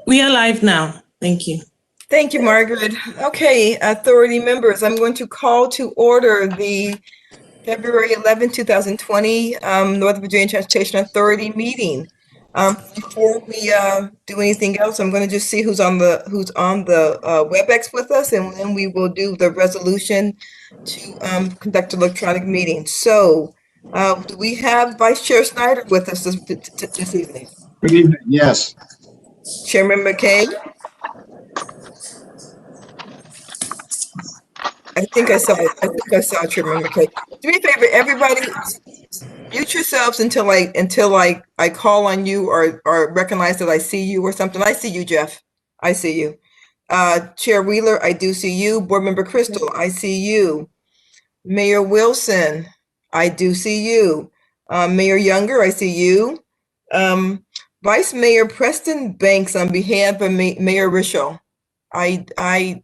We are live now. Thank you. Thank you, Margaret. Okay, authority members, I'm going to call to order the February 11, 2020 Northern Virginia Transportation Authority meeting. Before we do anything else, I'm going to just see who's on the WebEx with us, and then we will do the resolution to conduct an electronic meeting. So, do we have Vice Chair Snyder with us this evening? Good evening. Yes. Chairman McKay? I think I saw Chairman McKay. Do me a favor, everybody, mute yourselves until I call on you or recognize that I see you or something. I see you, Jeff. I see you. Chair Wheeler, I do see you. Board Member Crystal, I see you. Mayor Wilson, I do see you. Mayor Younger, I see you. Vice Mayor Preston Banks, on behalf of Mayor Rischel, I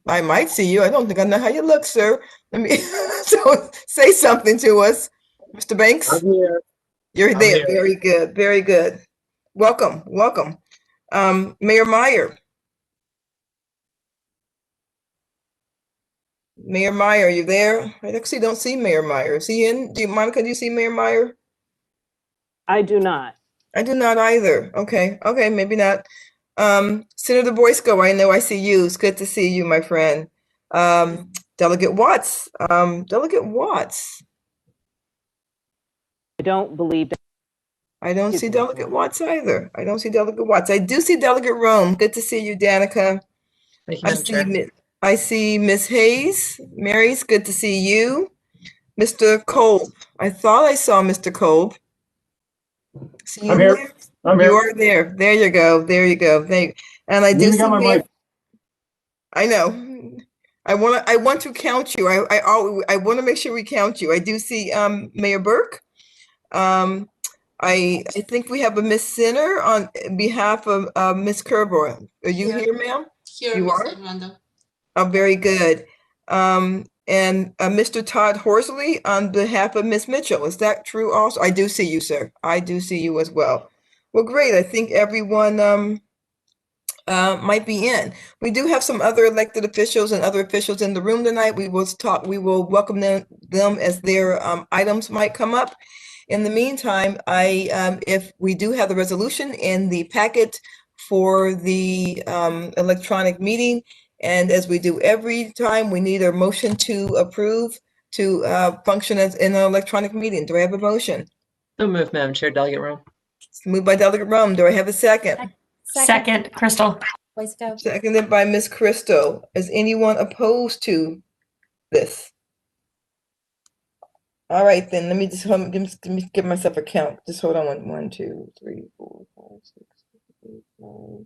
might see you. I don't think I know how you look, sir. Let me so say something to us, Mr. Banks. I'm here. You're there. Here. Very good. Very good. Welcome. Welcome. Mayor Meyer. Mayor Meyer, are you there? I actually don't see Mayor Meyer. Is he in? Monica, do you see Mayor Meyer? I do not. I do not either. Okay. Okay. Maybe not. Senator Boysko, I know I see you. It's good to see you, my friend. Delegate Watts. Delegate Watts. I don't believe that. I don't see Delegate Watts either. I don't see Delegate Watts. I do see Delegate Rome. Good to see you, Danica. I see Miss Hayes. Mary's good to see you. Mr. Kolb. I thought I saw Mr. Kolb. See you there? I'm here. You are there. There you go. There you go. And I do see my mic. I know. I want to count you. I want to make sure we count you. I do see Mayor Burke. I think we have a Miss Sinner on behalf of Miss Kerber. Are you here, ma'am? Here, you are? Armando. Oh, very good. And Mr. Todd Horsley on behalf of Miss Mitchell. Is that true also? I do see you, sir. I do see you as well. Well, great. I think everyone might be in. We do have some other elected officials and other officials in the room tonight. We will welcome them as their items might come up. In the meantime, if we do have the resolution in the packet for the electronic meeting, and as we do every time, we need a motion to approve to function as in an electronic meeting. Do I have a motion? So moved, Madam Chair. Delegate Rome. It's moved by Delegate Rome. Do I have a second? Second, Crystal. Please go. Seconded by Ms. Crystal. Is anyone opposed to this? All right, then let me just give myself a count. Just hold on. 1, 2, 3, 4, 5, 6, 7, 8, 9.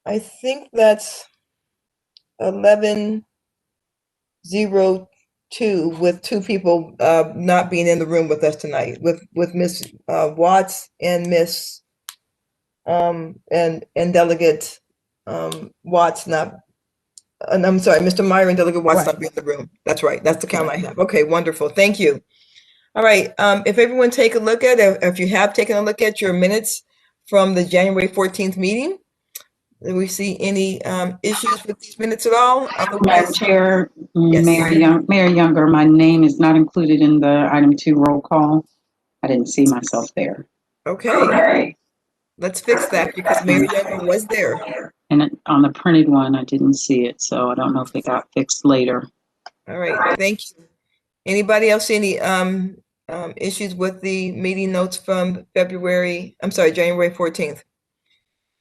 I think that's 11-02 with 2 people not being in the room with us tonight, with Miss Watts and Miss and Delegate Watts not. And I'm sorry, Mr. Meyer and Delegate Watts not being in the room. That's right. That's the count I have. Okay, wonderful. Thank you. All right. If everyone take a look at, if you have taken a look at your minutes from the January 14th meeting, do we see any issues with these minutes at all? Madam Chair, yes. Mayor Younger, my name is not included in the item 2 roll call. I didn't see myself there. Okay. Let's fix that because Mayor Younger was there. And on the printed one, I didn't see it, so I don't know if it got fixed later. All right, thank you. Anybody else see any issues with the meeting notes from January 14th?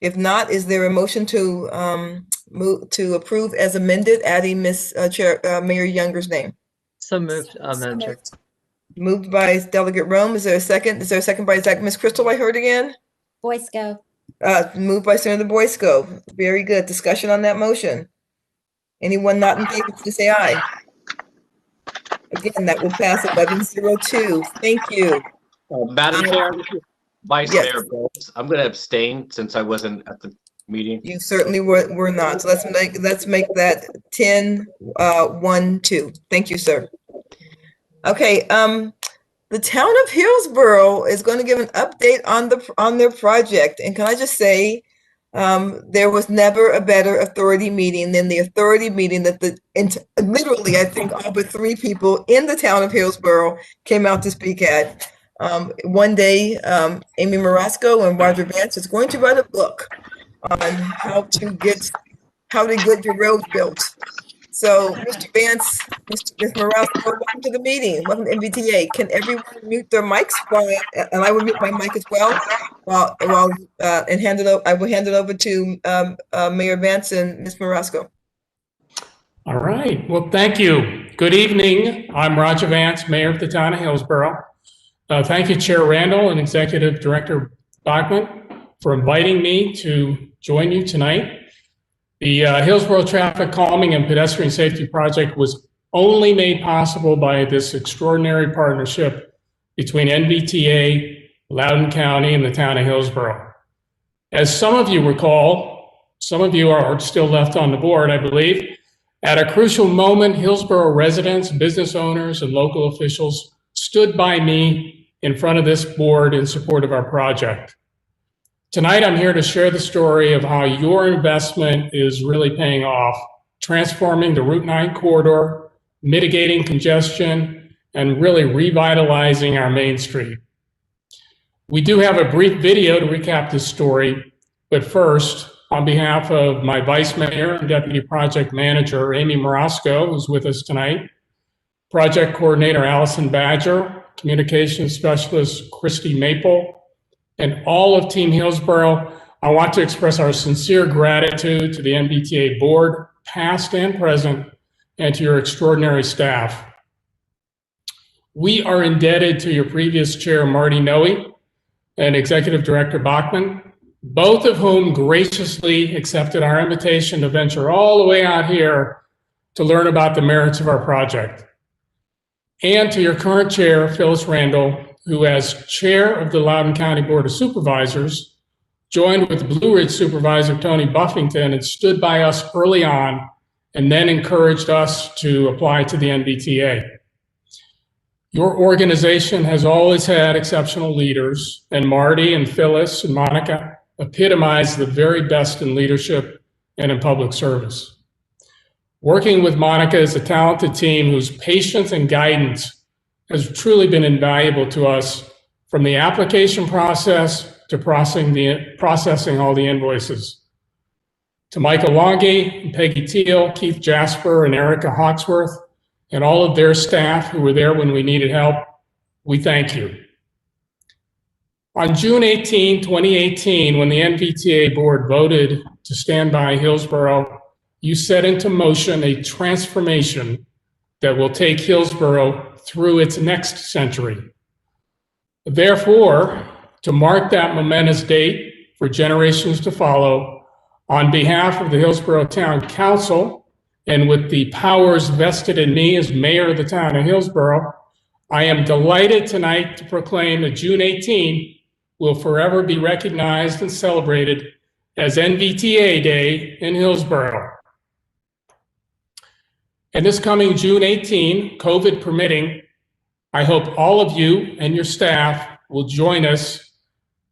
If not, is there a motion to move to approve as amended, adding Mayor Younger's name? So moved, Madam Chair. Moved by Delegate Rome. Is there a second? Is there a second by Ms. Crystal? I heard again. Boysko. Moved by Senator Boysko. Very good. Discussion on that motion. Anyone not in favor to say aye? Again, that will pass 11-02. Thank you. Madam Chair, Vice yes. Mayor Bowles, I'm going to abstain since I wasn't at the meeting. You certainly were not. So let's make that 10-1-2. Thank you, sir. Okay. the town of Hillsborough is going to give an update on their project. And can I just say, there was never a better authority meeting than the authority meeting that literally, I think all but 3 people in the town of Hillsborough came out to speak at. One day, Amy Marasco and Roger Vance is going to write a book on how to get your roads built. So, Mr. Vance, Ms. Marasco, welcome to the meeting. Welcome to NVTA. Can everyone mute their mics? And I will mute my mic as well. And I will hand it over to Mayor Vance and Ms. Marasco. All right. Well, thank you. Good evening. I'm Roger Vance, Mayor of the town of Hillsborough. Thank you, Chair Randall and Executive Director Bachman, for inviting me to join you tonight. The Hillsborough Traffic Calming and Pedestrian Safety Project was only made possible by this extraordinary partnership between NVTA, Loudoun County, and the town of Hillsborough. As some of you recall, some of you are still left on the board, I believe. At a crucial moment, Hillsborough residents, business owners, and local officials stood by me in front of this board in support of our project. Tonight, I'm here to share the story of how your investment is really paying off, transforming the Route 9 corridor, mitigating congestion, and really revitalizing our Main Street. We do have a brief video to recap this story, but first, on behalf of my Vice Mayor and Deputy Project Manager, Amy Marasco, who's with us tonight, Project Coordinator Allison Badger, Communications Specialist Christy Maple, and all of Team Hillsborough, I want to express our sincere gratitude to the NVTA board, past and present, and to your extraordinary staff. We are indebted to your previous chair, Marty Noe, and Executive Director Bachman, both of whom graciously accepted our invitation to venture all the way out here to learn about the merits of our project. And to your current chair, Phyllis Randall, who as chair of the Loudoun County Board of Supervisors, joined with Blue Ridge Supervisor Tony Buffington and stood by us early on and then encouraged us to apply to the NVTA. Your organization has always had exceptional leaders, and Marty and Phyllis and Monica epitomize the very best in leadership and in public service. Working with Monica is a talented team whose patience and guidance has truly been invaluable to us, from the application process to processing all the invoices. To Michael Longy, Peggy Teal, Keith Jasper, and Erica Hawksworth, and all of their staff who were there when we needed help, we thank you. On June 18, 2018, when the NVTA board voted to stand by Hillsborough, you set into motion a transformation that will take Hillsborough through its next century. Therefore, to mark that momentous date for generations to follow, on behalf of the Hillsborough Town Council, and with the powers vested in me as mayor of the town of Hillsborough, I am delighted tonight to proclaim that June 18 will forever be recognized and celebrated as NVTA Day in Hillsborough. And this coming June 18, COVID permitting, I hope all of you and your staff will join us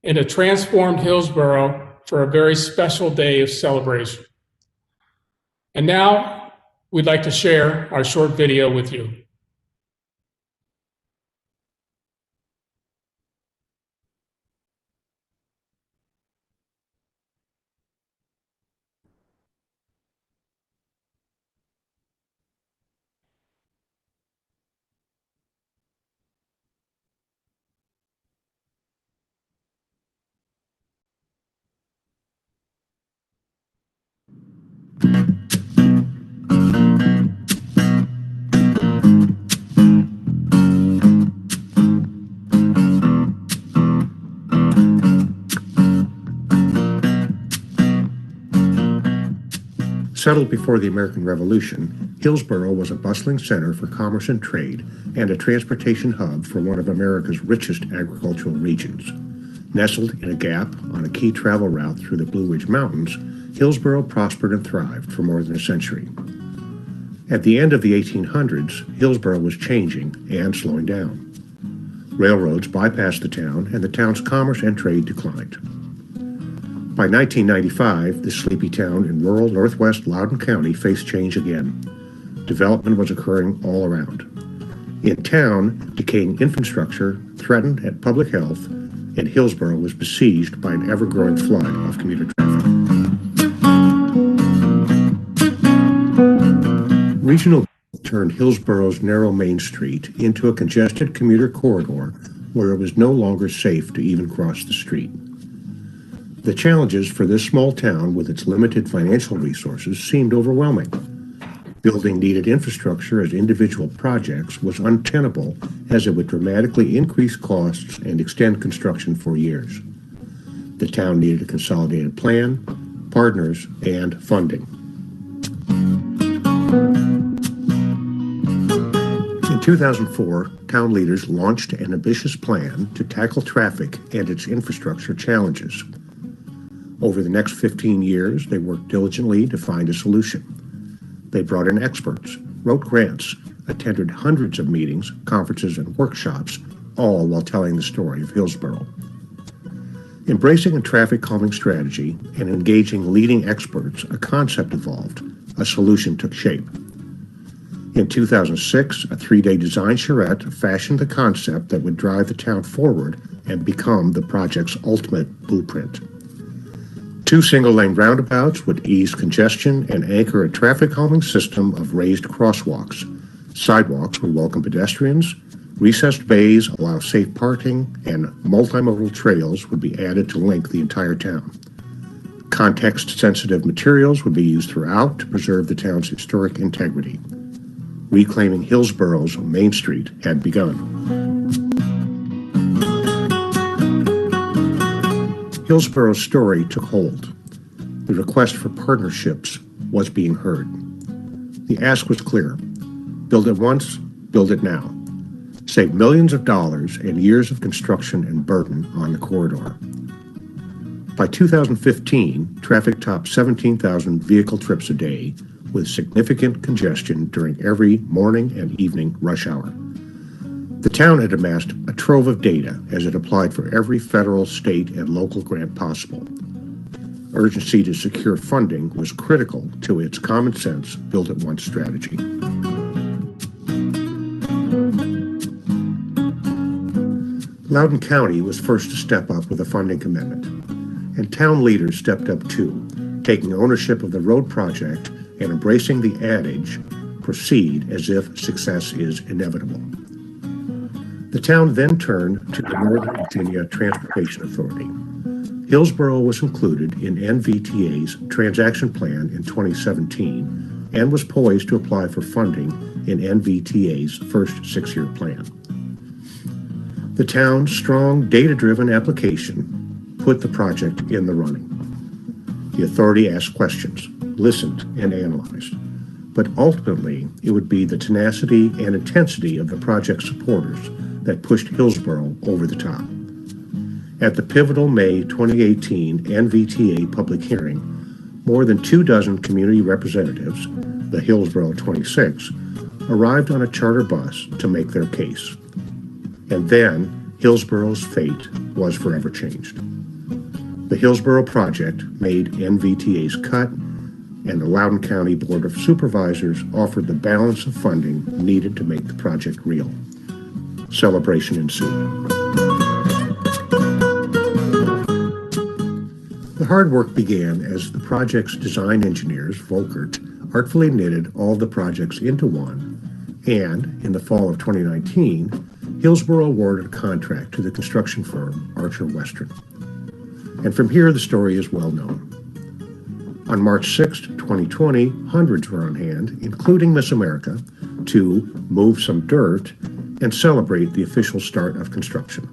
in a transformed Hillsborough for a very special day of celebration. And now we'd like to share our short video with you. Settled before the American Revolution, Hillsborough was a bustling center for commerce and trade and a transportation hub for one of America's richest agricultural regions. Nestled in a gap on a key travel route through the Blue Ridge Mountains, Hillsborough prospered and thrived for more than a century. At the end of the 1800s, Hillsborough was changing and slowing down. Railroads bypassed the town, and the town's commerce and trade declined. By 1995, the sleepy town in rural northwest Loudoun County faced change again. Development was occurring all around. In town, decaying infrastructure threatened at public health, and Hillsborough was besieged by an ever-growing flood of commuter traffic. Regional turned Hillsborough's narrow Main Street into a congested commuter corridor where it was no longer safe to even cross the street. The challenges for this small town with its limited financial resources seemed overwhelming. Building needed infrastructure as individual projects was untenable, as it would dramatically increase costs and extend construction for years. The town needed a consolidated plan, partners, and funding. In 2004, town leaders launched an ambitious plan to tackle traffic and its infrastructure challenges. Over the next 15 years, they worked diligently to find a solution. They brought in experts, wrote grants, attended hundreds of meetings, conferences, and workshops, all while telling the story of Hillsborough. Embracing a traffic calming strategy and engaging leading experts, a concept evolved. A solution took shape. In 2006, a 3-day design charrette fashioned the concept that would drive the town forward and become the project's ultimate blueprint. 2 single-lane roundabouts would ease congestion and anchor a traffic calming system of raised crosswalks. Sidewalks would welcome pedestrians, recessed bays allow safe parking, and multimodal trails would be added to link the entire town. Context-sensitive materials would be used throughout to preserve the town's historic integrity. Reclaiming Hillsborough's Main Street had begun. Hillsborough's story took hold. The request for partnerships was being heard. The ask was clear. Build it once, build it now. Save millions of dollars and years of construction and burden on the corridor. By 2015, traffic topped 17,000 vehicle trips a day, with significant congestion during every morning and evening rush hour. The town had amassed a trove of data as it applied for every federal, state, and local grant possible. Urgency to secure funding was critical to its common sense build-it-once strategy. Loudoun County was first to step up with a funding commitment, and town leaders stepped up too, taking ownership of the road project and embracing the adage, proceed as if success is inevitable. The town then turned to the Northern Virginia Transportation Authority. Hillsborough was included in Nvta's transaction plan in 2017 and was poised to apply for funding in Nvta's first 6-year plan. The town's strong, data-driven application put the project in the running. The authority asked questions, listened, and analyzed. But ultimately, it would be the tenacity and intensity of the project supporters that pushed Hillsborough over the top. At the pivotal May 2018 Nvta public hearing, more than 24 community representatives, the Hillsborough 26, arrived on a charter bus to make their case. And then, Hillsborough's fate was forever changed. The Hillsborough project made Nvta's cut, and the Loudoun County Board of Supervisors offered the balance of funding needed to make the project real. Celebration ensued. The hard work began as the project's design engineers, Volkert, artfully knitted all the projects into one, and in the fall of 2019, Hillsborough awarded a contract to the construction firm Archer Western. And from here, the story is well known. On March 6, 2020, hundreds were on hand, including Miss America, to move some dirt and celebrate the official start of construction.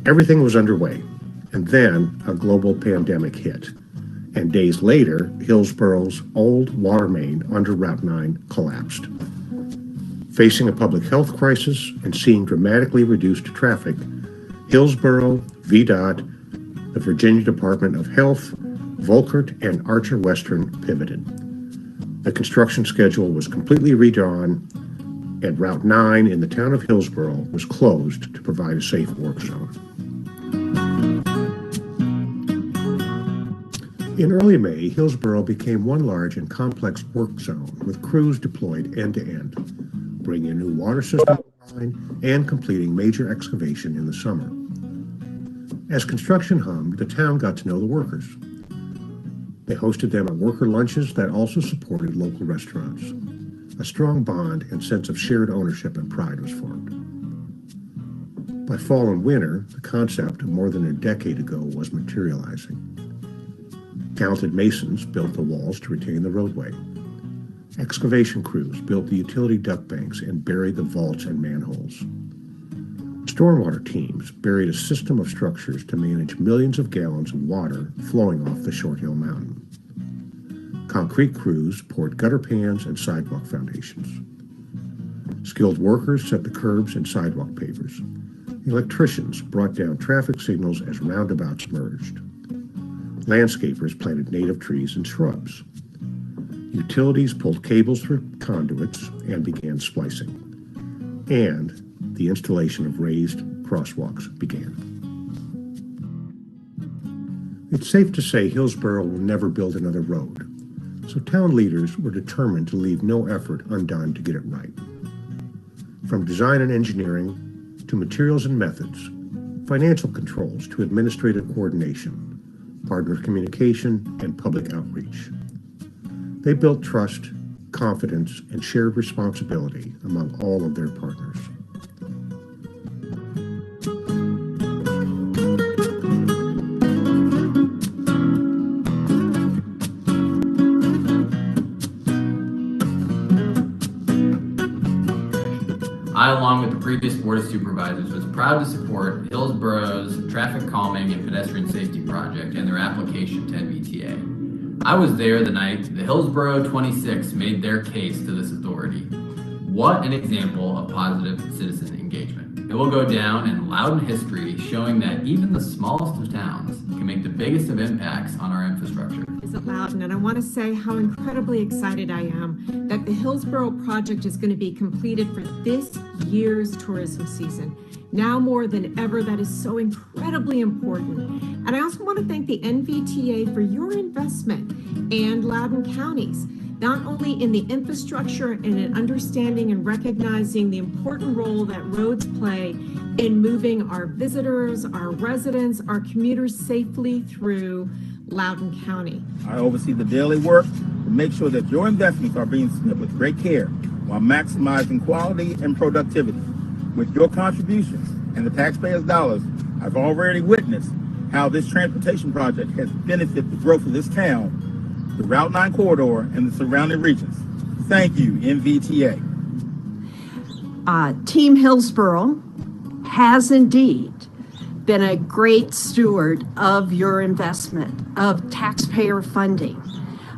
Everything was underway, and then a global pandemic hit. And days later, Hillsborough's old water main under Route 9 collapsed. Facing a public health crisis and seeing dramatically reduced traffic, Hillsborough, VDOT, the Virginia Department of Health, Volkert, and Archer Western pivoted. The construction schedule was completely redrawn, and Route 9 in the town of Hillsborough was closed to provide a safe work zone. In early May, Hillsborough became one large and complex work zone with crews deployed end-to-end, bringing a new water system online and completing major excavation in the summer. As construction hummed, the town got to know the workers. They hosted them at worker lunches that also supported local restaurants. A strong bond and sense of shared ownership and pride was formed. By fall and winter, the concept more than a decade ago was materializing. Talented masons built the walls to retain the roadway. Excavation crews built the utility duct banks and buried the vaults and manholes. Stormwater teams buried a system of structures to manage millions of gallons of water flowing off the Short Hill Mountain. Concrete crews poured gutter pans and sidewalk foundations. Skilled workers set the curbs and sidewalk pavers. Electricians brought down traffic signals as roundabouts merged. Landscapers planted native trees and shrubs. Utilities pulled cables through conduits and began splicing. And the installation of raised crosswalks began. It's safe to say Hillsborough will never build another road, so town leaders were determined to leave no effort undone to get it right. From design and engineering to materials and methods, financial controls to administrative coordination, partner communication, and public outreach. They built trust, confidence, and shared responsibility among all of their partners. I, along with the previous Board of Supervisors, was proud to support Hillsborough's traffic calming and pedestrian safety project and their application to Nvta. I was there the night the Hillsborough 26 made their case to this authority. What an example of positive citizen engagement. It will go down in Loudoun history, showing that even the smallest of towns can make the biggest of impacts on our infrastructure. At Loudoun, and I want to say how incredibly excited I am that the Hillsborough project is going to be completed for this year's tourism season. Now more than ever, that is so incredibly important. And I also want to thank the NVTA for your investment and Loudoun counties, not only in the infrastructure and in understanding and recognizing the important role that roads play in moving our visitors, our residents, our commuters safely through Loudoun County. I oversee the daily work to make sure that your investments are being spent with great care while maximizing quality and productivity. With your contributions and the taxpayers' dollars, I've already witnessed how this transportation project has benefited the growth of this town, the Route 9 corridor, and the surrounding regions. Thank you, NVTA. Team Hillsborough has indeed been a great steward of your investment, of taxpayer funding,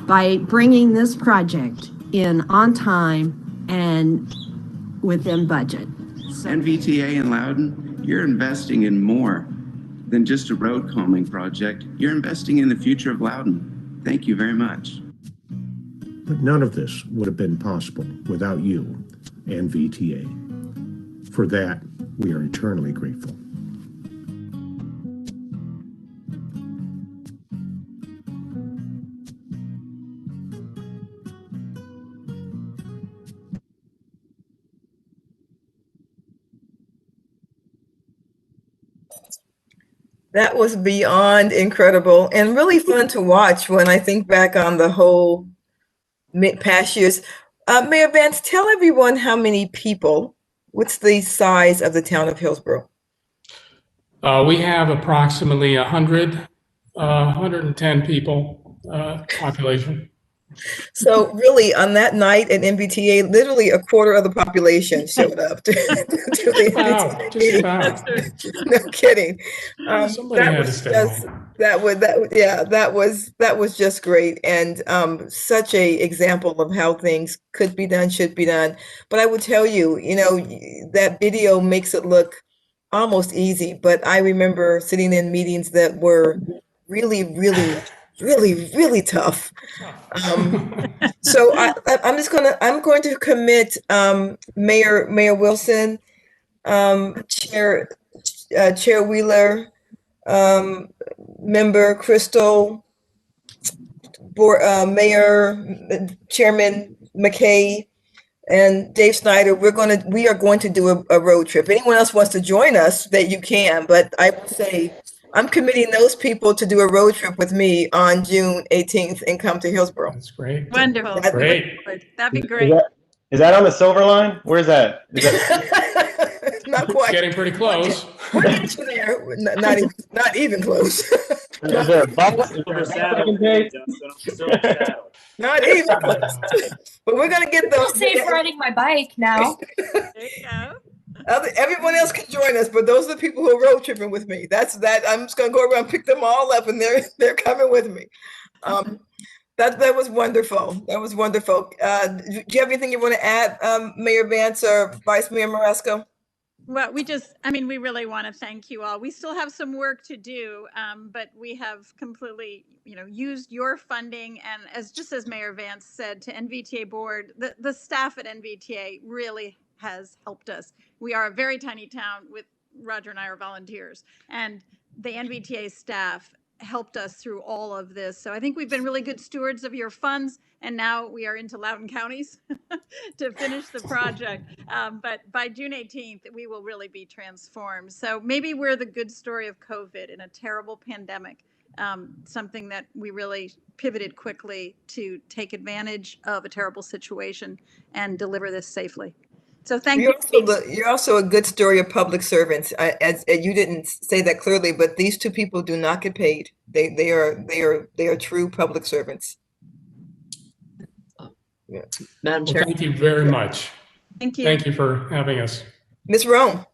by bringing this project in on time and within budget. NVTA in Loudoun, you're investing in more than just a road calming project. You're investing in the future of Loudoun. Thank you very much. But none of this would have been possible without you, NVTA. For that, we are eternally grateful. That was beyond incredible and really fun to watch when I think back on the whole past years. Mayor Vance, tell everyone how many people, what's the size of the town of Hillsborough? We have approximately 110 people population. So really, on that night at MBTA, literally a quarter of the population showed up to the MBTA meeting. No kidding. That was just great, and such a example of how things could be done, should be done. But I would tell you, that video makes it look almost easy. But I remember sitting in meetings that were really, really really, really tough. So I'm going to commit Mayor Wilson, Chair Wheeler, Member Crystal, Mayor Chairman McKay, and Dave Snyder. We are going to do a road trip. Anyone else wants to join us, that you can, but I will say I'm committing those people to do a road trip with me on June 18th and come to Hillsborough. That's great. Wonderful. Great. That'd be great. Is that on the Silver Line? Where's that? Is that Not quite. Getting pretty close. We're actually there. Not even close. is there a bus? Is there a second date? Not even close. But we're gonna get those. I'm safe riding my bike now. There you go. Everyone else can join us, but those are the people who are road tripping with me. That's that. I'm just gonna go around and pick them all up, and they're coming with me. That was wonderful. That was wonderful. Do you have anything you want to add, Mayor Vance or Vice Mayor Marasco? Well, we really want to thank you all. We still have some work to do, but we have completely, used your funding. And as Mayor Vance said, to NVTA board, the staff at NVTA really has helped us. We are a very tiny town with Roger and I are volunteers, and the NVTA staff helped us through all of this. So I think we've been really good stewards of your funds, and now we are into Loudoun counties to finish the project. But by June 18th, we will really be transformed. So maybe we're the good story of COVID in a terrible pandemic, something that we really pivoted quickly to take advantage of a terrible situation and deliver this safely. So thank you. You're also a good story of public servants. As you didn't say that clearly, but these two people do not get paid. They are true public servants. Yeah. Madam Chair. Thank you very much. Thank you. Thank you for having us. Ms. Rome.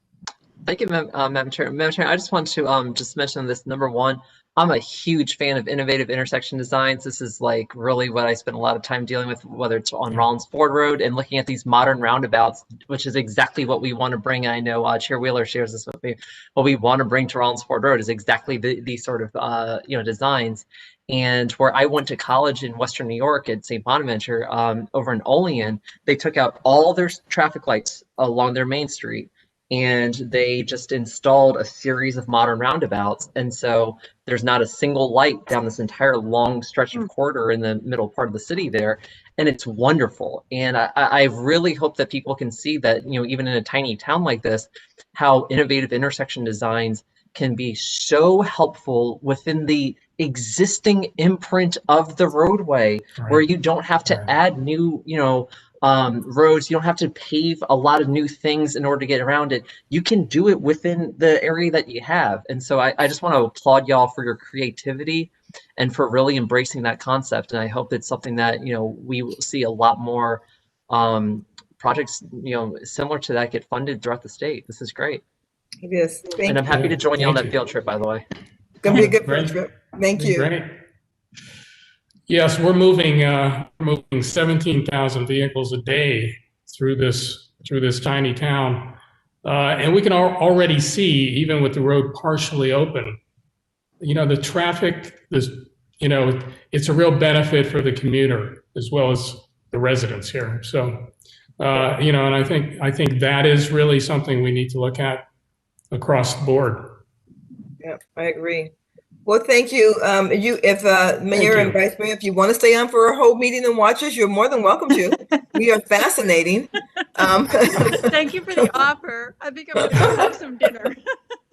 Thank you, Madam Chair. Madam Chair, I just want to just mention this. Number one, I'm a huge fan of innovative intersection designs. This is like really what I spend a lot of time dealing with, whether it's on Rollins Ford Road and looking at these modern roundabouts, which is exactly what we want to bring. I know Chair Wheeler shares this with me. What we want to bring to Rollins Ford Road is exactly these sort of designs. And where I went to college in Western New York at St. Bonaventure, over in Olean, they took out all their traffic lights along their main street, and they just installed a series of modern roundabouts. And so there's not a single light down this entire long stretch of corridor in the middle part of the city there. And it's wonderful. And I really hope that people can see that, even in a tiny town like this, how innovative intersection designs can be so helpful within the existing imprint of the roadway, where you don't have to add new, roads. You don't have to pave a lot of new things in order to get around it. You can do it within the area that you have. And so I just want to applaud y'all for your creativity and for really embracing that concept. And I hope it's something that, we will see a lot more projects, similar to that get funded throughout the state. This is great. It is. And I'm happy to join you on that field trip, by the way. It's going to be a good field trip. Thank you. Great. Yes, we're moving 17,000 vehicles a day through this tiny town, and we can already see, even with the road partially open, the traffic. It's a real benefit for the commuter as well as the residents here. So, and I think that is really something we need to look at across the board. Yeah, I agree. Well, thank you. If Mayor and Vice Mayor, if you want to stay on for a whole meeting and watch us, you're more than welcome to. We are fascinating. Thank you for the offer. I think I'm going to go have some dinner.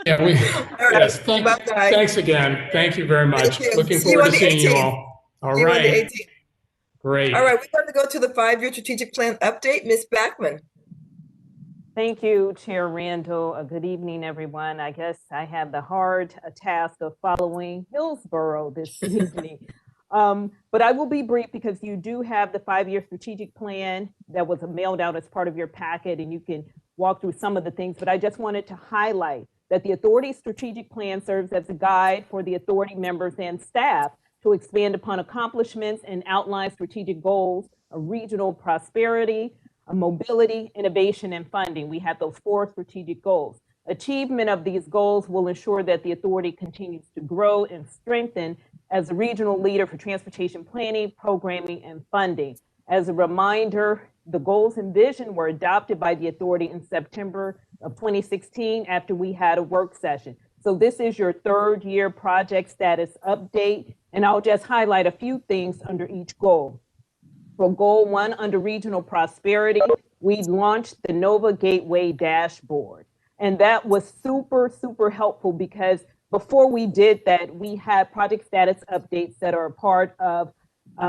Yeah, yes. Thanks again. Thank you very much. Looking forward to seeing you all. All right. Great. All right, we're going to go to the 5-year strategic plan update. Ms. Backman. Thank you, Chair Randall. Good evening, everyone. I guess I have the hard task of following Hillsborough this evening. But I will be brief because you do have the 5-year strategic plan that was mailed out as part of your packet, and you can walk through some of the things. But I just wanted to highlight that the authority's strategic plan serves as a guide for the authority members and staff to expand upon accomplishments and outline strategic goals of regional prosperity, mobility, innovation, and funding. We have those 4 strategic goals. Achievement of these goals will ensure that the authority continues to grow and strengthen as a regional leader for transportation planning, programming, and funding. As a reminder, the goals and vision were adopted by the authority in September of 2016 after we had a work session. So this is your third year project status update, and I'll just highlight a few things under each goal. For goal 1, under regional prosperity, we launched the Nvta Gateway dashboard. And that was super, super helpful because before we did that, we had project status updates that are a part of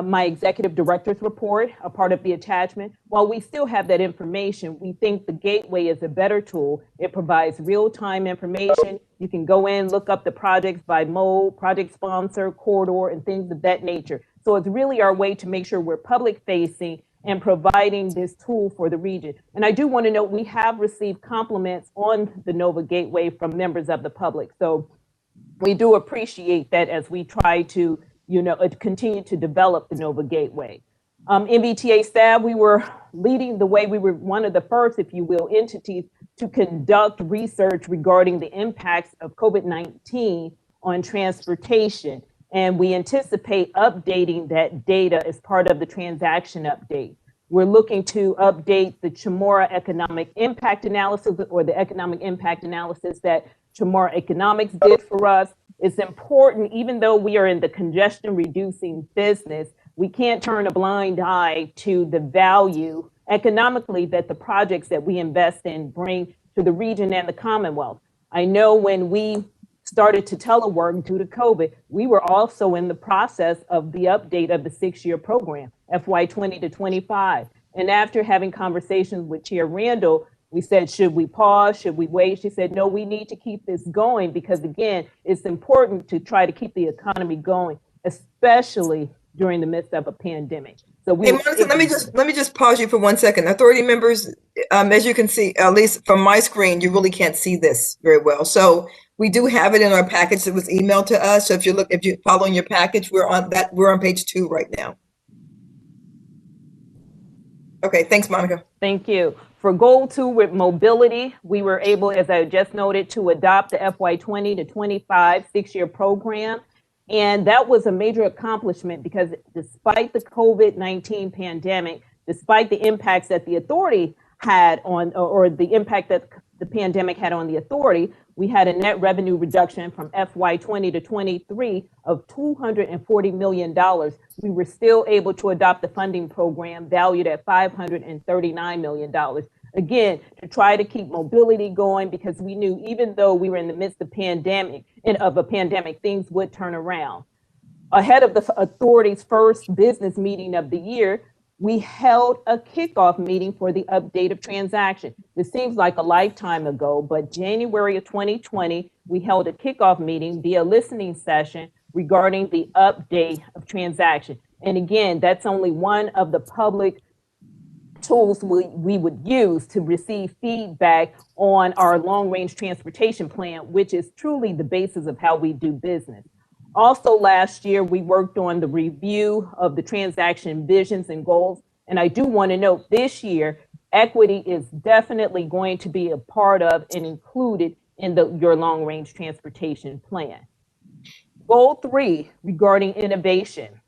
my executive director's report, a part of the attachment. While we still have that information, we think the Gateway is a better tool. It provides real-time information. You can go in, look up the projects by mode, project sponsor, corridor, and things of that nature. So it's really our way to make sure we're public-facing and providing this tool for the region. And I do want to note we have received compliments on the Nvta Gateway from members of the public. So we do appreciate that as we try to continue to develop the Nvta Gateway. Nvta staff, we were leading the way. We were one of the first, if you will, entities to conduct research regarding the impacts of COVID-19 on transportation. And we anticipate updating that data as part of the transaction update. We're looking to update the Chamorro economic impact analysis, or the economic impact analysis that Chamorro Economics did for us. It's important, even though we are in the congestion reducing business, we can't turn a blind eye to the value economically that the projects that we invest in bring to the region and the Commonwealth. I know when we started to telework due to COVID, we were also in the process of the update of the 6-year program, FY20 to 25. And after having conversations with Chair Randall, we said, should we pause? Should we wait? She said, no, we need to keep this going because, again, it's important to try to keep the economy going, especially during the midst of a pandemic. So we Monica, let me just pause you for 1 second. Authority members, as you can see, at least from my screen, you really can't see this very well. So we do have it in our package that was emailed to us. So if you're following your package, we're on page 2 right now. Okay, thanks, Monica. Thank you. For goal 2 with mobility, we were able, as I just noted, to adopt the FY20 to 25 6-year program. And that was a major accomplishment because despite the COVID-19 pandemic, despite the impacts that the authority had on, or the impact that the pandemic had on the authority, we had a net revenue reduction from FY20 to 23 of $240 million. We were still able to adopt the funding program valued at $539 million. Again, to try to keep mobility going because we knew even though we were in the midst of a pandemic, things would turn around. Ahead of the authority's first business meeting of the year, we held a kickoff meeting for the update of transaction. This seems like a lifetime ago, but January of 2020, we held a kickoff meeting via listening session regarding the update of transaction. And again, that's only one of the public tools we would use to receive feedback on our long-range transportation plan, which is truly the basis of how we do business. Also last year, we worked on the review of the transaction visions and goals. And I do want to note this year, equity is definitely going to be a part of and included in your long-range transportation plan. Goal 3, regarding innovation.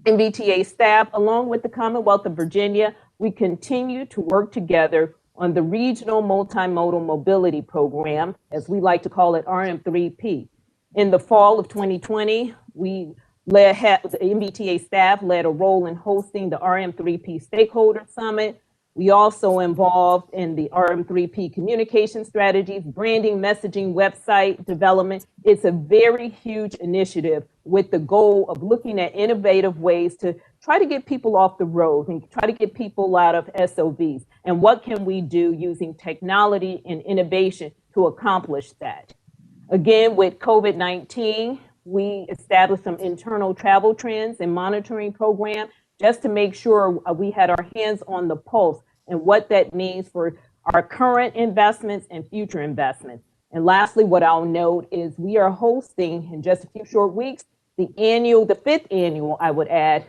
Nvta staff, along with the Commonwealth of Virginia, we continue to work together on the Regional Multimodal Mobility Program, as we like to call it, RM3P. In the fall of 2020, the Nvta staff led a role in hosting the RM3P Stakeholder Summit. We also involved in the RM3P communication strategies, branding, messaging, website development. It's a very huge initiative with the goal of looking at innovative ways to try to get people off the road and try to get people out of SOVs. And what can we do using technology and innovation to accomplish that? Again, with COVID-19, we established some internal travel trends and monitoring program just to make sure we had our hands on the pulse and what that means for our current investments and future investments. And lastly, what I'll note is we are hosting in just a few short weeks, the 5th annual, I would add,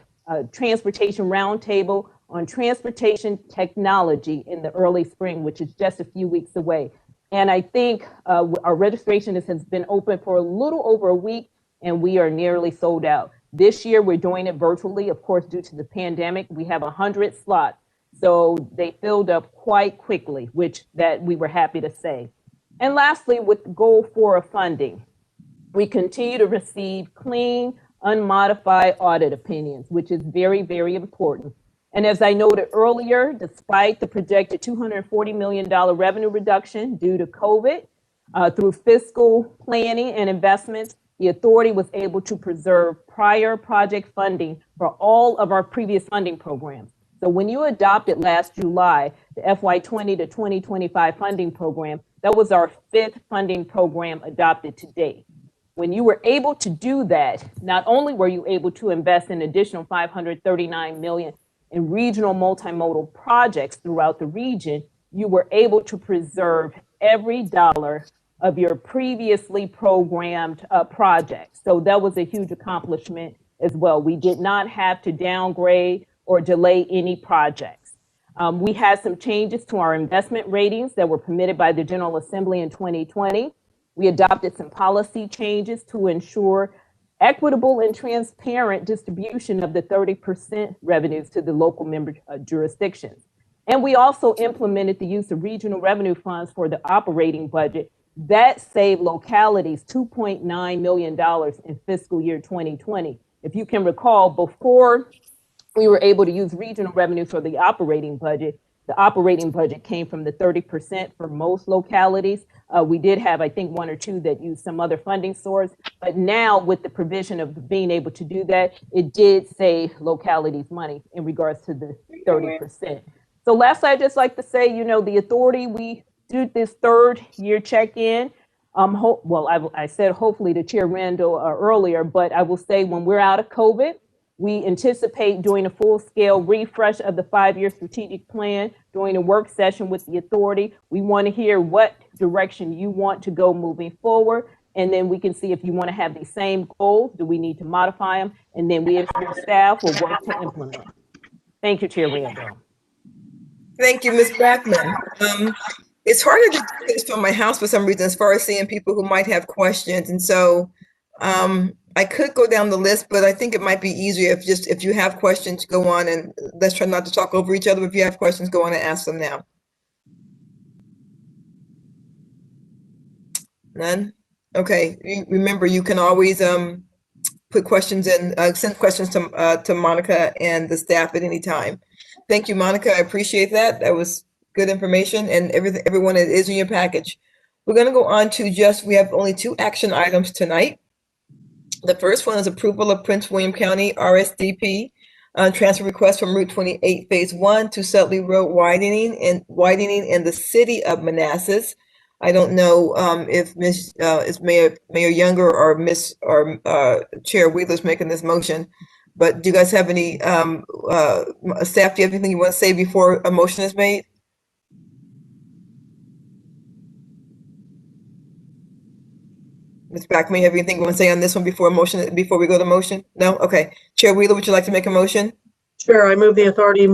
Transportation Roundtable on Transportation Technology in the early spring, which is just a few weeks away. And I think our registration has been open for a little over a week. and we are nearly sold out. This year, we're doing it virtually, of course, due to the pandemic. We have 100 slots, so they filled up quite quickly, which that we were happy to say. And lastly, with goal 4 of funding, we continue to receive clean, unmodified audit opinions, which is very, very important. And as I noted earlier, despite the projected $240 million revenue reduction due to COVID, through fiscal planning and investments, the authority was able to preserve prior project funding for all of our previous funding programs. So when you adopted last July, the FY20 to 2025 funding program, that was our 5th funding program adopted to date. When you were able to do that, not only were you able to invest an additional $539 million in regional multimodal projects throughout the region, you were able to preserve every dollar of your previously programmed projects. So that was a huge accomplishment as well. We did not have to downgrade or delay any projects. We had some changes to our investment ratings that were permitted by the General Assembly in 2020. We adopted some policy changes to ensure equitable and transparent distribution of the 30% revenues to the local member jurisdictions. And we also implemented the use of regional revenue funds for the operating budget. That saved localities $2.9 million in fiscal year 2020. If you can recall, before we were able to use regional revenue for the operating budget came from the 30% for most localities. We did have, I think, 1 or 2 that used some other funding source, but now with the provision of being able to do that, it did save localities money in regards to the 30%. So lastly, I'd just like to say, you know, the authority, we do this 3rd year check-in. I said hopefully to Chair Randall earlier, but I will say when we're out of COVID, we anticipate doing a full-scale refresh of the 5-year strategic plan during a work session with the authority. We want to hear what direction you want to go moving forward, and then we can see if you want to have the same goals, do we need to modify them, and then we as your staff will work to implement. Thank you, Chair Randall. Thank you, Ms. Backman. It's harder to do this from my house for some reason, as far as seeing people who might have questions. And so I could go down the list, but I think it might be easier if you have questions, go on, and let's try not to talk over each other. If you have questions, go on and ask them now. None? Okay. Remember, you can always put questions in, send questions to Monica and the staff at any time. Thank you, Monica. I appreciate that. That was good information, and everyone is in your package. We're going to go on to we have only 2 action items tonight. The first one is approval of Prince William County RSDP transfer request from Route 28 Phase 1 to Sutley Road widening in the city of Manassas. I don't know if Mayor Younger or Chair Wheeler's making this motion, but do you guys have any staff? Do you have anything you want to say before a motion is made? Ms. Backman, you have anything you want to say on this one before we go to motion? No? Okay. Chair Wheeler, would you like to make a motion? Sure. I move authority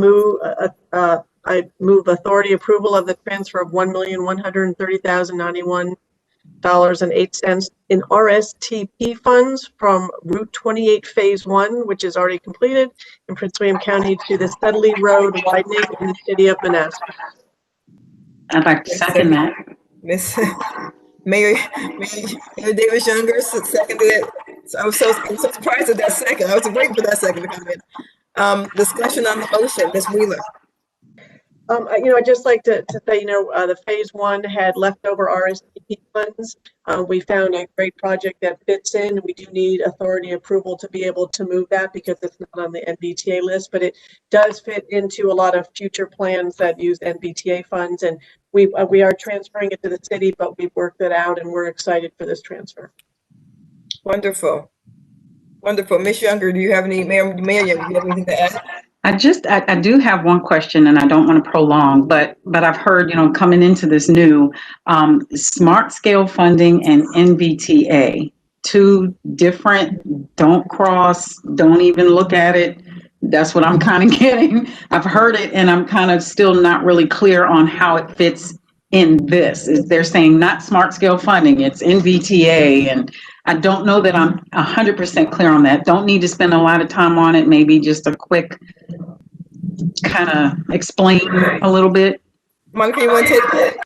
approval of the transfer of $1,130,091.08 in RSTP funds from Route 28 Phase 1, which is already completed in Prince William County, to the Studley Road widening in the city of Manassas. I'd like to second that. Miss Mayor Davis Younger seconded it. So I'm so surprised at that second. I was waiting for that second to come in. Discussion on the motion, Ms. Wheeler. I'd just like to say, the Phase 1 had leftover RSDP funds. We found a great project that fits in. We do need authority approval to be able to move that because it's not on the Nvta list, but it does fit into a lot of future plans that use Nvta funds. And we are transferring it to the city, but we've worked it out and we're excited for this transfer. Wonderful. Wonderful. Ms. Younger, do you have any, Mayor Younger, do you have anything to add? I do have one question, and I don't want to prolong, but I've heard, coming into this new smart scale funding and Nvta, 2 different, don't cross, don't even look at it. That's what I'm kind of getting. I've heard it, and I'm kind of still not really clear on how it fits in this? They're saying not smart scale funding, it's NVTA, and I don't know that I'm 100% clear on that. Don't need to spend a lot of time on it, maybe just a quick kind of explain a little bit. Monica, you want to take that?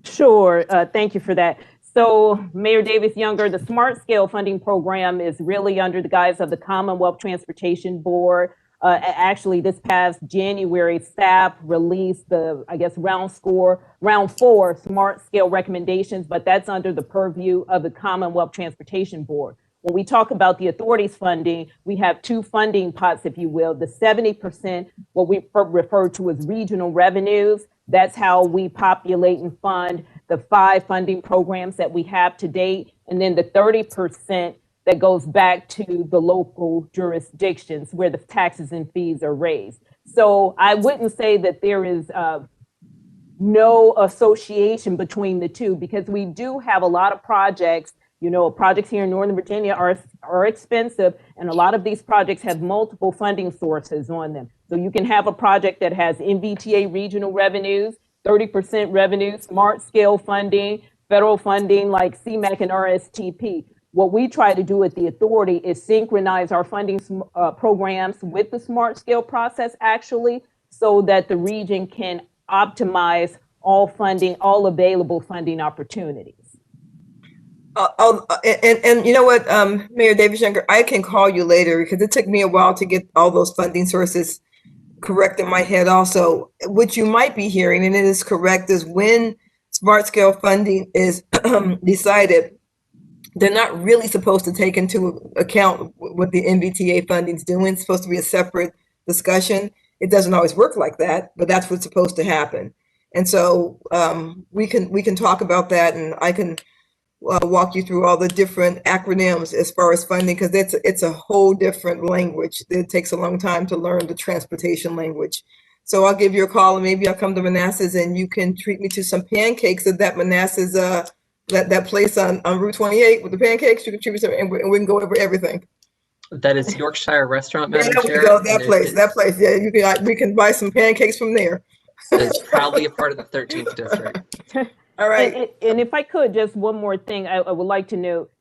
Sure. Thank you for that. So Mayor Davis Younger, the Smart Scale Funding Program is really under the guise of the Commonwealth Transportation Board. Actually, this past January, staff released the, I guess, round 4 Smart Scale recommendations, but that's under the purview of the Commonwealth Transportation Board. When we talk about the authority's funding, we have two funding pots, if you will. The 70%, what we refer to as regional revenues, that's how we populate and fund the 5 funding programs that we have to date. And then the 30% that goes back to the local jurisdictions where the taxes and fees are raised. So I wouldn't say that there is no association between the two, because we do have a lot of projects. You know, projects here in Northern Virginia are expensive, and a lot of these projects have multiple funding sources on them. So you can have a project that has NVTA regional revenues, 30% revenue, smart scale funding, federal funding like CMAQ and RSTP. What we try to do at the authority is synchronize our funding programs with the smart scale process, actually, so that the region can optimize all funding, all available funding opportunities. And you know what, Mayor Davis Younger, I can call you later because it took me a while to get all those funding sources correct in my head also. What you might be hearing, and it is correct, is when smart scale funding is decided, they're not really supposed to take into account what the NVTA funding is doing. It's supposed to be a separate discussion. It doesn't always work like that, but that's what's supposed to happen. And so we can talk about that, and I can walk you through all the different acronyms as far as funding, because it's a whole different language. It takes a long time to learn the transportation language. So I'll give you a call, and maybe I'll come to Manassas and you can treat me to some pancakes at that Manassas, that place on Route 28 with the pancakes. You can treat me to, and we can go over everything. That is Yorkshire Restaurant, Madam Yeah, there we Chair. go. That place. Yeah, we can buy some pancakes from there. It's proudly a part of the 13th district. All right. And if I could, just one more thing I would like to note,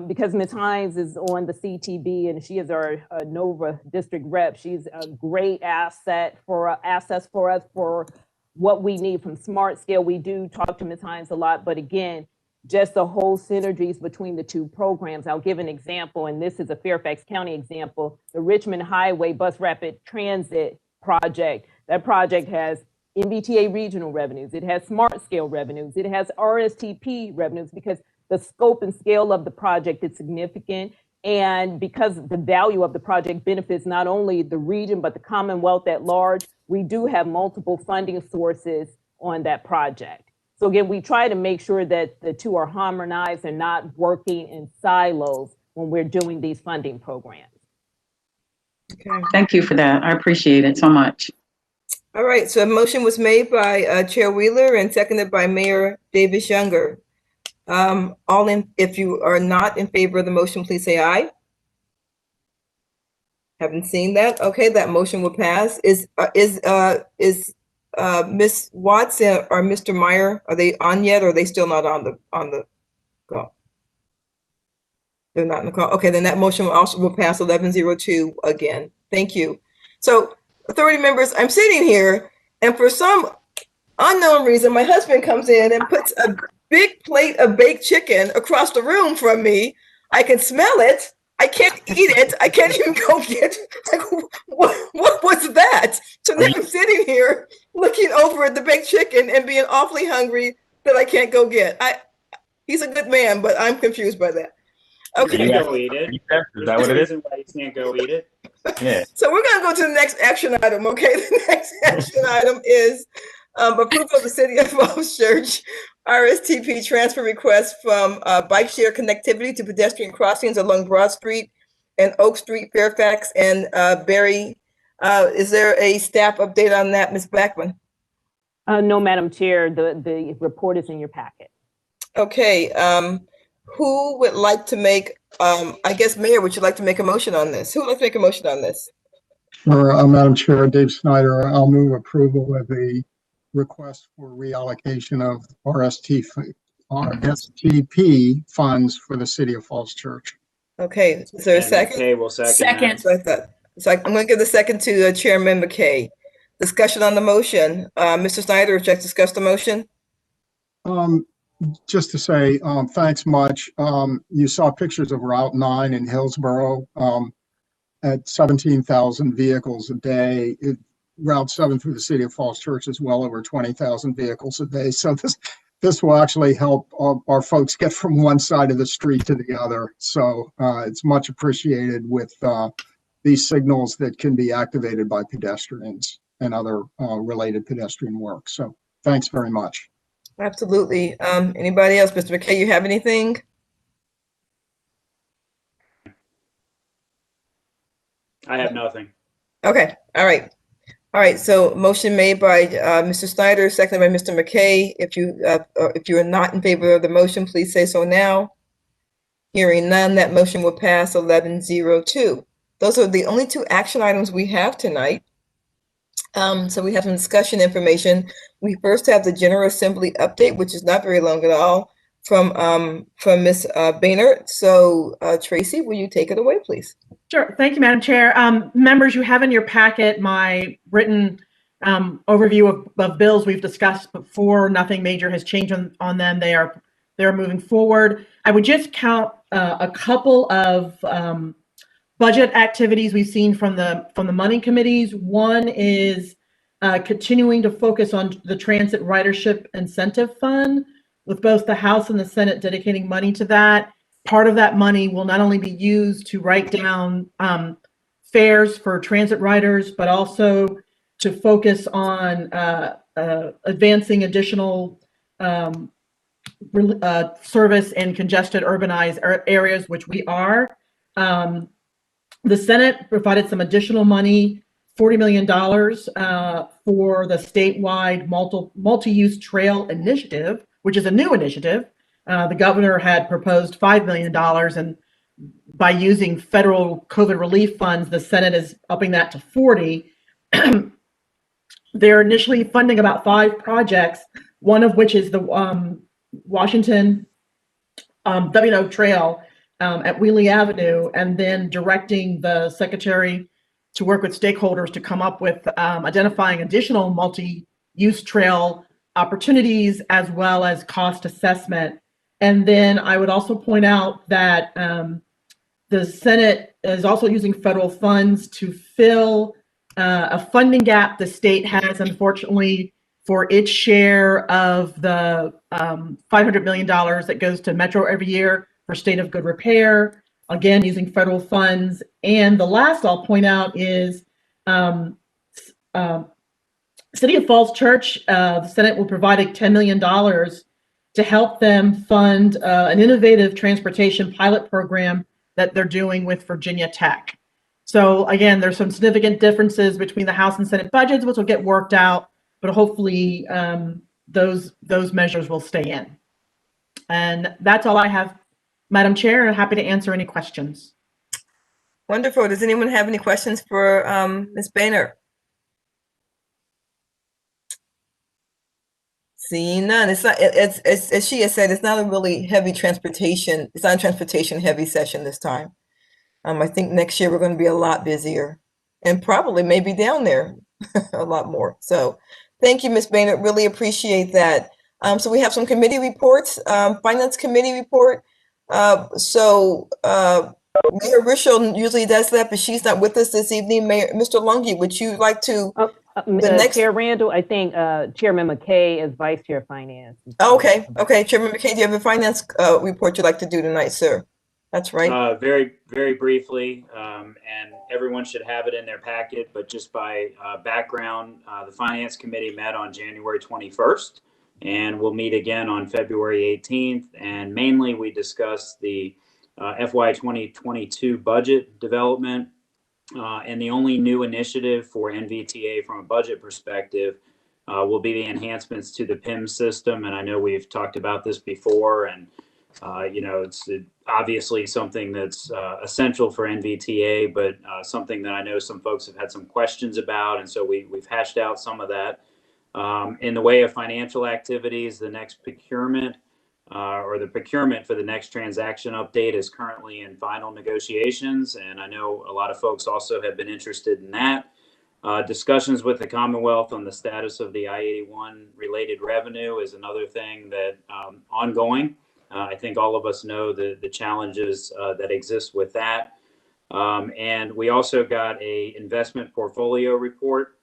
because Ms. Hines is on the CTB and she is our NOVA district rep. She's a great asset for us for what we need from Smart Scale. We do talk to Ms. Hines a lot, but again, just the whole synergies between the two programs. I'll give an example, and this is a Fairfax County example. The Richmond Highway Bus Rapid Transit project. That project has NVTA regional revenues, it has smart scale revenues, it has RSTP revenues, because the scope and scale of the project is significant. And because the value of the project benefits not only the region, but the Commonwealth at large, we do have multiple funding sources on that project. So again, we try to make sure that the two are harmonized and not working in silos when we're doing these funding programs. Okay. Thank you for that. I appreciate it so much. All right, so a motion was made by Chair Wheeler and seconded by Mayor Davis Younger. If you are not in favor of the motion, please say aye. Haven't seen that. Okay, that motion will pass. Is Ms. Watts or Mr. Meyer, are they on yet, or are they still not on the call? They're not in the call. Okay, then that motion will pass 1102 again. Thank you. So, authority members, I'm sitting here, and for some unknown reason, my husband comes in and puts a big plate of baked chicken across the room from me. I can smell it. I can't eat it. I can't even go get, like, what was that? So now I'm sitting here looking over at the baked chicken and being awfully hungry that I can't go get. He's a good man, but I'm confused by that. Okay. You go eat it. Is that what it is? Why you can't go eat it? Yeah. So we're going to go to the next action item, okay? The next action item is approval of the City of Falls Church RSTP transfer request from bike share connectivity to pedestrian crossings along Broad Street and Oak Street, Fairfax, and Berry. Is there a staff update on that, Ms. Blackman? No, Madam Chair, the report is in your packet. Okay. Who would like to make, I guess, Mayor, would you like to make a motion on this? Who would like to make a motion on this? Sure, Madam Chair, Dave Snyder, I'll move approval of the request for reallocation of RSTP funds for the city of Falls Church. Okay, is there a And second? McKay will second that. So I thought, so I'm going to give the second to Chairman McKay. Discussion on the motion. Mr. Snyder, would you like to discuss the motion? Just to say, thanks much. You saw pictures of Route 9 in Hillsborough at 17,000 vehicles a day. Route 7 through the city of Falls Church is well over 20,000 vehicles a day. So this will actually help our folks get from one side of the street to the other. So it's much appreciated with these signals that can be activated by pedestrians and other related pedestrian work. So thanks very much. Absolutely. Anybody else? Mr. McKay, you have anything? I have nothing. Okay. All right. All right. So motion made by Mr. Snyder, seconded by Mr. McKay. If you are not in favor of the motion, please say so now. Hearing none, that motion will pass 11-02. Those are the only two action items we have tonight. So we have some discussion information. We first have the General Assembly update, which is not very long at all, from Ms. Boehnert. So Tracy, will you take it away, please? Sure. Thank you, Madam Chair. Members, you have in your packet my written overview of bills we've discussed before. Nothing major has changed on them. They're moving forward. I would just count a couple of budget activities we've seen from the money committees. One is continuing to focus on the Transit Ridership Incentive Fund, with both the House and the Senate dedicating money to that. Part of that money will not only be used to write down fares for transit riders, but also to focus on advancing additional service in congested urbanized areas, which we are. The Senate provided some additional money, $40 million for the statewide multi-use trail initiative, which is a new initiative. The governor had proposed $5 million, and by using federal COVID relief funds, the Senate is upping that to 40. They're initially funding about 5 projects, one of which is the Washington W&O Trail at Wheelie Avenue, and then directing the secretary to work with stakeholders to come up with identifying additional multi-use trail opportunities as well as cost assessment. And then I would also point out that the Senate is also using federal funds to fill a funding gap the state has, unfortunately, for its share of the $500 million that goes to Metro every year for state of good repair, again, using federal funds. And the last I'll point out is City of Falls Church, the Senate will provide $10 million to help them fund an innovative transportation pilot program that they're doing with Virginia Tech. So again, there's some significant differences between the House and Senate budgets, which will get worked out, but hopefully those measures will stay in. And that's all I have, Madam Chair. I'm happy to answer any questions. Wonderful. Does anyone have any questions for Ms. Boehnert? Seeing none. It's not. It's as she has said. It's not a really heavy transportation. It's not a transportation heavy session this time. I think next year we're going to be a lot busier, and probably maybe down there a lot more. So, thank you, Ms. Boehnert. Really appreciate that. So we have some committee reports. Finance Committee report. Mayor Rischel usually does that, but she's not with us this evening. Mayor, Mr. Lungi, would you like to? Chair Randall, I think Chairman McKay is Vice Chair Finance. Okay, Chairman McKay, do you have a finance report you'd like to do tonight, sir? That's right. Very, very briefly, and everyone should have it in their packet, but just by background, the Finance Committee met on January 21st, and we'll meet again on February 18th, and mainly we discussed the FY 2022 budget development, and the only new initiative for NVTA from a budget perspective will be the enhancements to the PIM system. And I know we've talked about this before, and it's obviously something that's essential for NVTA, but something that I know some folks have had some questions about. And so we've hashed out some of that. In the way of financial activities, the next procurement or the procurement for the next transaction update is currently in final negotiations, and I know a lot of folks also have been interested in that. Discussions with the Commonwealth on the status of the I-81 related revenue is another thing that ongoing. I think all of us know the challenges that exist with that. And we also got a investment portfolio report.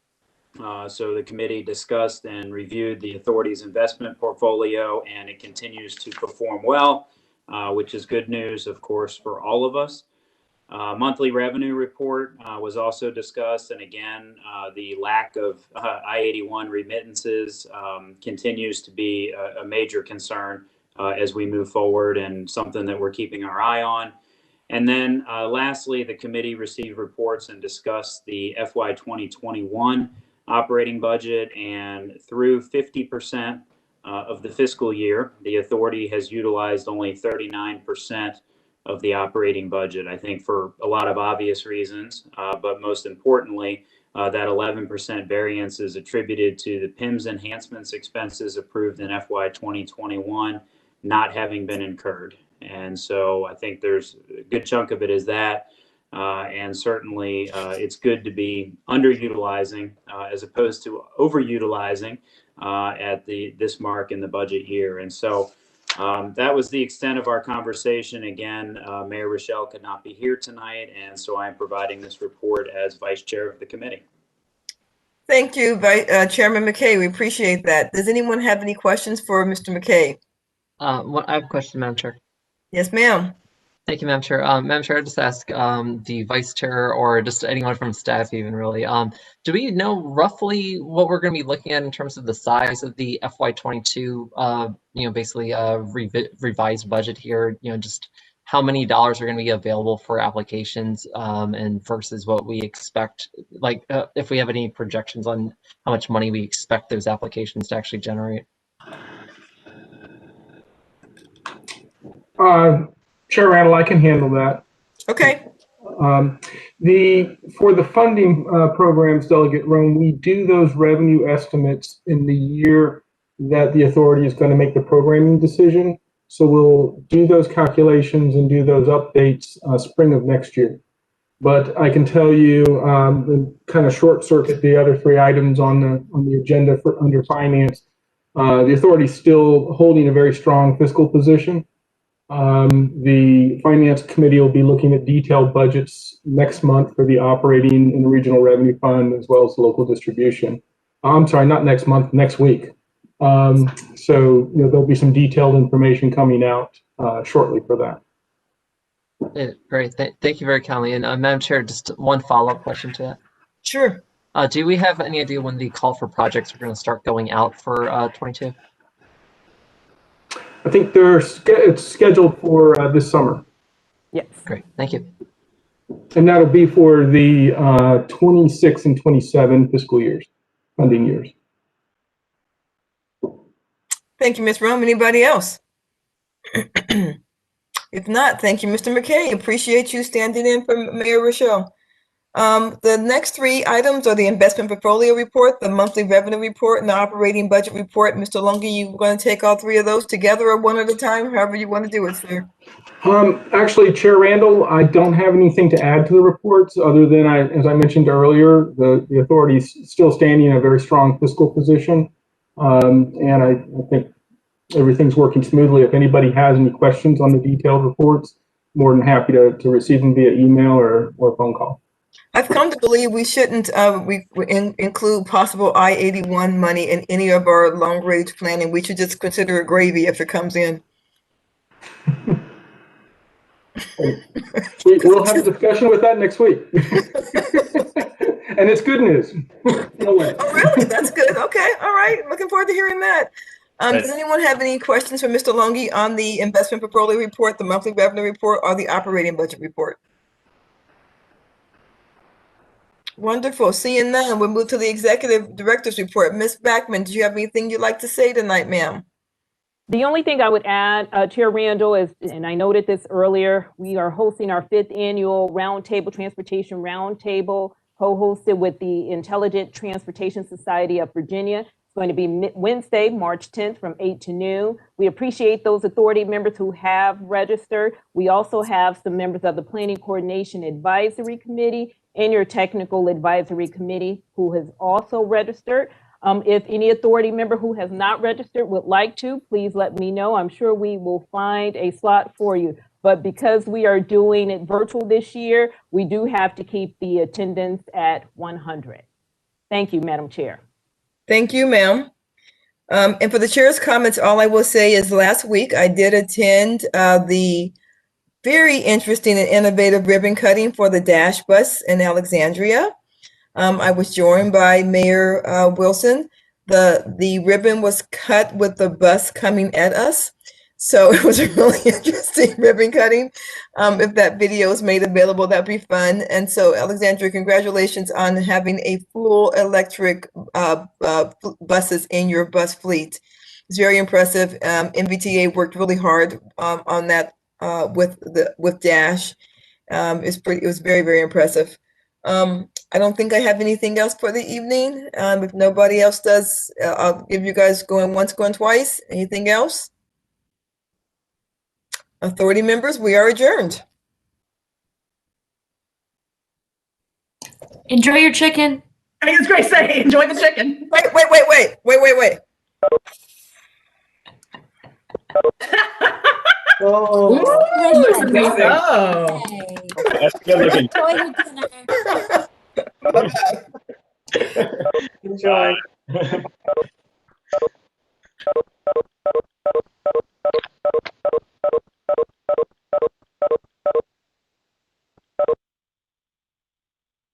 So the committee discussed and reviewed the authority's investment portfolio, and it continues to perform well, which is good news, of course, for all of us. Monthly revenue report was also discussed, and again, the lack of I-81 remittances continues to be a major concern as we move forward, and something that we're keeping our eye on. And then lastly, the committee received reports and discussed the FY 2021 operating budget, and through 50% of the fiscal year, the authority has utilized only 39% of the operating budget, I think for a lot of obvious reasons, but most importantly, that 11% variance is attributed to the PIMS enhancements expenses approved in FY 2021 not having been incurred. And so I think there's a good chunk of it is that. And certainly it's good to be underutilizing as opposed to overutilizing at this mark in the budget year. And so that was the extent of our conversation. Again, Mayor Rochelle could not be here tonight, and so I'm providing this report as Vice Chair of the committee. Thank you, Chairman McKay. We appreciate that. Does anyone have any questions for Mr. McKay? I have a question, Madam Chair. Yes, ma'am. Thank you, Madam Chair. Madam Chair, I just ask the Vice Chair or just anyone from staff even really, do we know roughly what we're going to be looking at in terms of the size of the FY22, basically revised budget here, just how many dollars are going to be available for applications and versus what we expect, like if we have any projections on how much money we expect those applications to actually generate? Chair Randall, I can handle that. Okay. For the funding programs, Delegate Rome, we do those revenue estimates in the year that the authority is going to make the programming decision. So we'll do those calculations and do those updates spring of next year. But I can tell you, kind of short circuit the other three items on the agenda for under finance. The authority is still holding a very strong fiscal position. The Finance Committee will be looking at detailed budgets next month for the operating and regional revenue fund as well as the local distribution. I'm sorry, not next month, next week. So there'll be some detailed information coming out shortly for that. Great, thank you very kindly. And Madam Chair, just one follow-up question to that. Sure. Do we have any idea when the call for projects are going to start going out for 22? I think it's scheduled for this summer. Yes. Great, thank you. And that'll be for the 26 and 27 fiscal years, funding years. Thank you, Ms. Rome. Anybody else? If not, thank you, Mr. McKay. Appreciate you standing in for Mayor Rochelle. The next three items are the investment portfolio report, the monthly revenue report, and the operating budget report. Mr. Lungi, you going to take all three of those together or one at a time, however you want to do it, sir? Actually, Chair Randall, I don't have anything to add to the reports other than, as I mentioned earlier, the authority is still standing in a very strong fiscal position. And I think everything's working smoothly. If anybody has any questions on the detailed reports, more than happy to receive them via email or phone call. I've come to believe we shouldn't include possible I-81 money in any of our long-range planning. We should just consider it gravy if it comes in. We'll have a discussion with that next week. And it's good news. No way. Oh, really? That's good. Okay. All right. Looking forward to hearing that. Does anyone have any questions for Mr. Lungi on the investment portfolio report, the monthly revenue report, or the operating budget report? Wonderful. Seeing none, we'll move to the executive director's report. Ms. Backman, do you have anything you'd like to say tonight, ma'am? The only thing I would add, Chair Randall, is, and I noted this earlier, we are hosting our 5th annual Roundtable Transportation Roundtable, co-hosted with the Intelligent Transportation Society of Virginia. It's going to be Wednesday, March 10th from 8 to noon. We appreciate those authority members who have registered. We also have some members of the Planning Coordination Advisory Committee and your Technical Advisory Committee who has also registered. If any authority member who has not registered would like to, please let me know. I'm sure we will find a slot for you. But because we are doing it virtual this year, we do have to keep the attendance at 100. Thank you, Madam Chair. Thank you, ma'am. And for the chair's comments, all I will say is last week I did attend the very interesting and innovative ribbon cutting for the Dash bus in Alexandria. I was joined by Mayor Wilson. The ribbon was cut with the bus coming at us. So it was a really interesting ribbon cutting. If that video is made available, that'd be fun. And so Alexandria, congratulations on having a full electric buses in your bus fleet. It's very impressive. Nvta worked really hard on that with Dash. It was very, very impressive. I don't think I have anything else for the evening. If nobody else does, I'll give you guys going once, going twice. Anything else? Authority members, we are adjourned. Enjoy your chicken. I think it's great saying, enjoy the chicken. Wait. Oh, That's good looking. Enjoy.